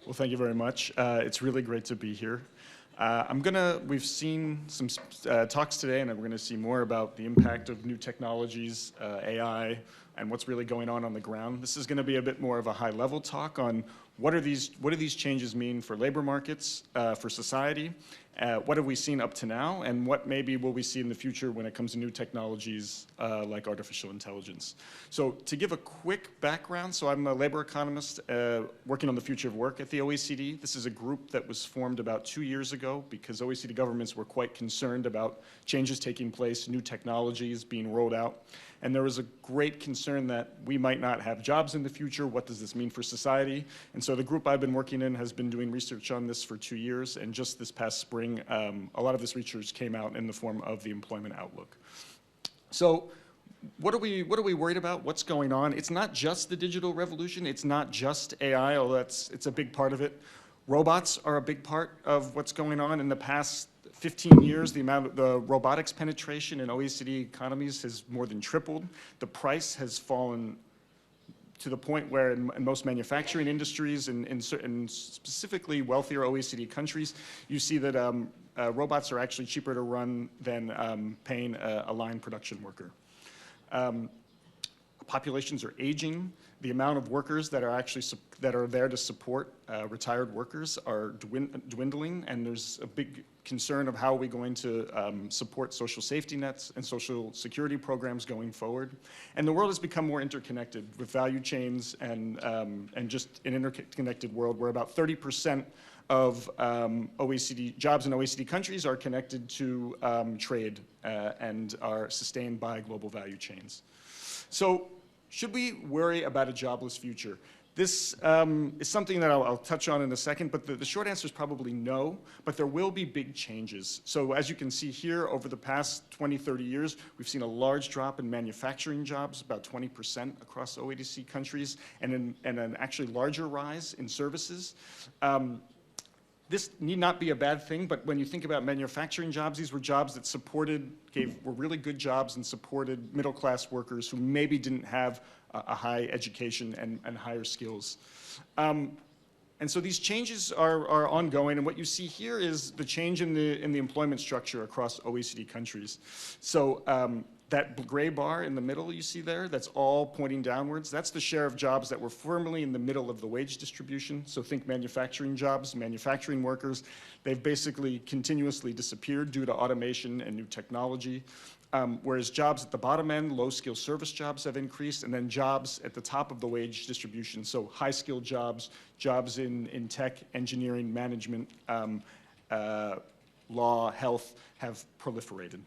Well, thank you very much. It's really great to be here. We've seen some talks today, and we're going to see more about the impact of new technologies, AI, and what's really going on the ground. This is going to be a bit more of a high-level talk on what do these changes mean for labor markets, for society, what have we seen up to now, and what maybe will we see in the future when it comes to new technologies like artificial intelligence. So to give a quick background, so I'm a labor economist working on the future of work at the OECD. This is a group that was formed about 2 years ago because OECD governments were quite concerned about changes taking place, new technologies being rolled out. And there was a great concern that we might not have jobs in the future. What does this mean for society? And so the group I've been working in has been doing research on this for 2 years. And just this past spring, a lot of this research came out in the form of the Employment Outlook. So what are we worried about? What's going on? It's not just the digital revolution. It's not just AI, although it's a big part of it. Robots are a big part of what's going on. In the past 15 years, the robotics penetration in OECD economies has more than tripled. The price has fallen to the point where in most manufacturing industries and specifically wealthier OECD countries, you see that robots are actually cheaper to run than paying a line production worker. Populations are aging. The amount of workers that are there to support retired workers are dwindling, and there's a big concern of how are we going to support social safety nets and social security programs going forward. And the world has become more interconnected with value chains and just an interconnected world where about 30% of OECD jobs in OECD countries are connected to trade and are sustained by global value chains. So should we worry about a jobless future? This is something that I'll touch on in a second, but the short answer is probably no, but there will be big changes. So as you can see here, over the past 20, 30 years, we've seen a large drop in manufacturing jobs, about 20% across OECD countries, and an actually larger rise in services. This need not be a bad thing, but when you think about manufacturing jobs, these were jobs that were really good jobs and supported middle-class workers who maybe didn't have a high education and higher skills. And so these changes are ongoing, and what you see here is the change in the employment structure across OECD countries. So that gray bar in the middle you see there, that's all pointing downwards. That's the share of jobs that were firmly in the middle of the wage distribution. So think manufacturing jobs, manufacturing workers. They've basically continuously disappeared due to automation and new technology. Whereas jobs at the bottom end, low-skill service jobs have increased, and then jobs at the top of the wage distribution, so high-skilled jobs, jobs in tech, engineering, management, law, health, have proliferated.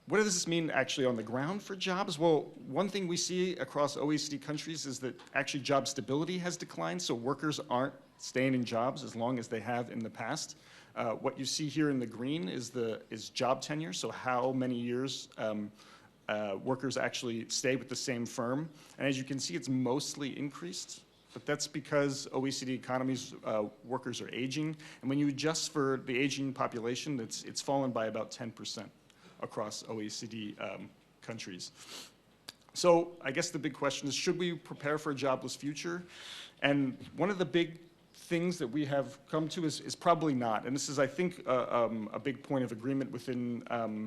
What does this mean actually on the ground for jobs? Well, one thing we see across OECD countries is that actually job stability has declined, so workers aren't staying in jobs as long as they have in the past. What you see here in the green is job tenure, so how many years workers actually stay with the same firm. And as you can see, it's mostly increased, but that's because OECD economies, workers are aging. And when you adjust for the aging population, it's fallen by about 10% across OECD countries. So I guess the big question is, should we prepare for a jobless future? And one of the big things that we have come to is probably not. And this is, I think, a big point of agreement within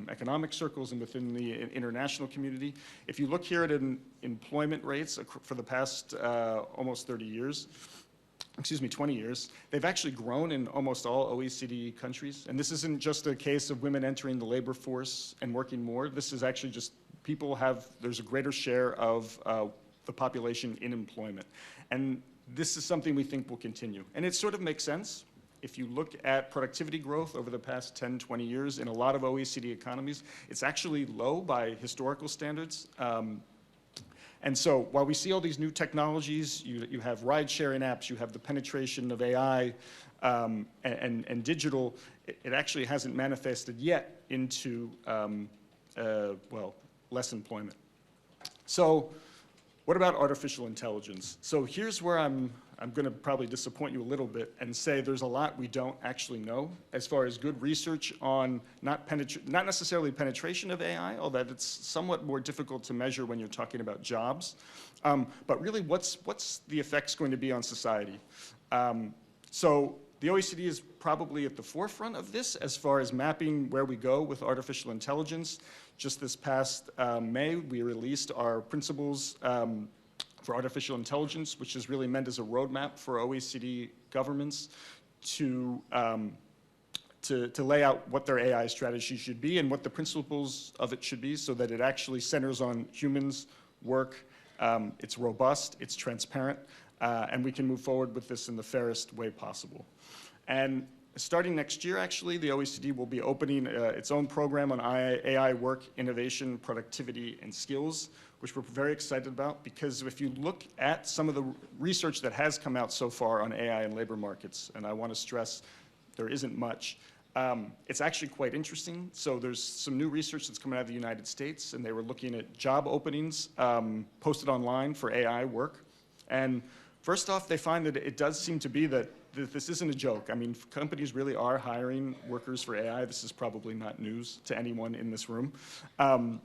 economic circles and within the international community. If you look here at employment rates for the past almost 20 years, they've actually grown in almost all OECD countries. And this isn't just a case of women entering the labor force and working more. This is actually just there's a greater share of the population in employment. And this is something we think will continue. And it sort of makes sense. If you look at productivity growth over the past 10, 20 years in a lot of OECD economies, it's actually low by historical standards. And so while we see all these new technologies, you have ride-sharing apps, you have the penetration of AI and digital, it actually hasn't manifested yet into, less employment. So What about artificial intelligence? So here's where I'm going to probably disappoint you a little bit and say there's a lot we don't actually know as far as good research on not necessarily penetration of AI, although it's somewhat more difficult to measure when you're talking about jobs, but really what's the effects going to be on society? So the OECD is probably at the forefront of this as far as mapping where we go with artificial intelligence. Just this past May, we released our principles for artificial intelligence, which is really meant as a roadmap for OECD governments to lay out what their AI strategy should be and what the principles of it should be so that it actually centers on humans, work, it's robust, it's transparent, and we can move forward with this in the fairest way possible. And starting next year, actually, the OECD will be opening its own program on AI work, innovation, productivity, and skills, which we're very excited about, because if you look at some of the research that has come out so far on AI and labor markets, and I want to stress there isn't much, it's actually quite interesting. So there's some new research that's coming out of the United States, and they were looking at job openings posted online for AI work. And first off, they find that it does seem to be that this isn't a joke. I mean, companies really are hiring workers for AI. This is probably not news to anyone in this room. And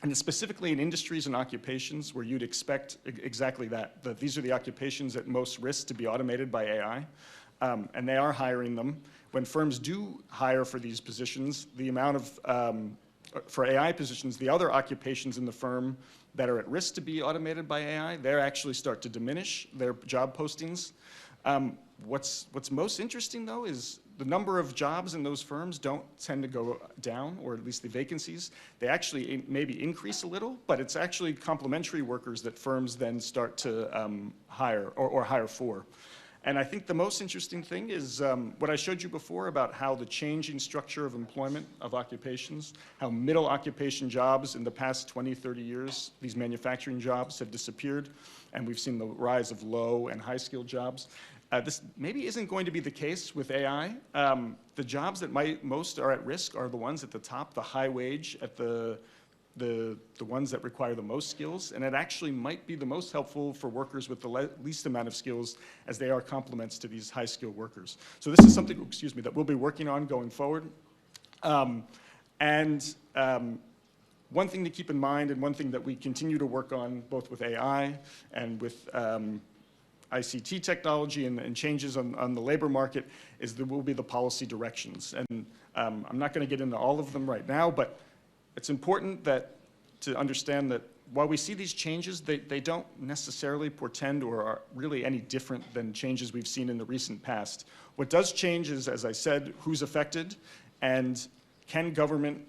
it's specifically in industries and occupations where you'd expect exactly that. These are the occupations at most risk to be automated by AI, and they are hiring them. When firms do hire for these positions, the amount of, for AI positions, the other occupations in the firm that are at risk to be automated by AI, they actually start to diminish their job postings. What's most interesting, though, is the number of jobs in those firms don't tend to go down, or at least the vacancies. They actually maybe increase a little, but it's actually complementary workers that firms then start to hire or hire for. And I think the most interesting thing is what I showed you before about how the changing structure of employment of occupations, how middle occupation jobs in the past 20, 30 years, these manufacturing jobs have disappeared, and we've seen the rise of low and high skilled jobs. This maybe isn't going to be the case with AI. The jobs that most are at risk are the ones at the top, the high wage, at the ones that require the most skills, and it actually might be the most helpful for workers with the least amount of skills, as they are complements to these high-skilled workers. So this is something, excuse me, that we'll be working on going forward. One thing to keep in mind, and one thing that we continue to work on both with AI and with ICT technology and changes on the labor market, is there will be the policy directions. And I'm not going to get into all of them right now, but it's important to understand that while we see these changes, they don't necessarily portend or are really any different than changes we've seen in the recent past. What does change is, as I said, who's affected, and can government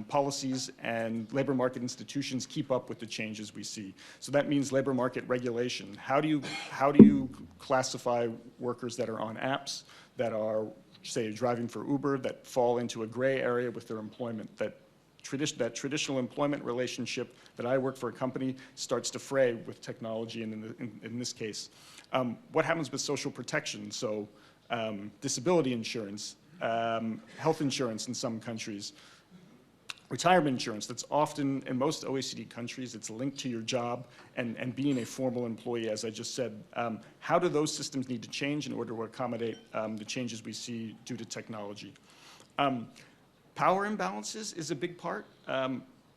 policies and labor market institutions keep up with the changes we see? So that means labor market regulation. How do you classify workers that are on apps, that are, say, driving for Uber, that fall into a gray area with their employment, that traditional employment relationship that I work for a company starts to fray with technology, and in this case. What happens with social protection? So disability insurance, health insurance in some countries, retirement insurance that's often, in most OECD countries, it's linked to your job and being a formal employee, as I just said. How do those systems need to change in order to accommodate the changes we see due to technology? Power imbalances is a big part.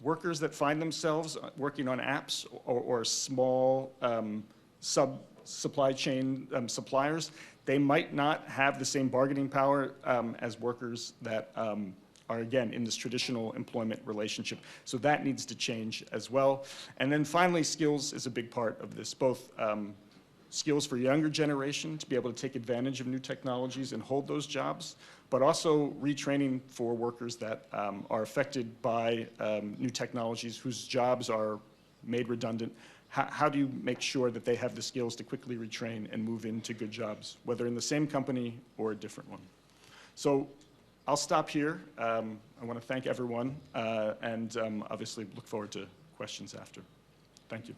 Workers that find themselves working on apps or small supply chain suppliers, they might not have the same bargaining power as workers that are, again, in this traditional employment relationship. So that needs to change as well. And then finally, skills is a big part of this, both skills for younger generation to be able to take advantage of new technologies and hold those jobs, but also retraining for workers that are affected by new technologies whose jobs are made redundant. How do you make sure that they have the skills to quickly retrain and move into good jobs, whether in the same company or a different one? So I'll stop here. I want to thank everyone and obviously look forward to questions after. Thank you.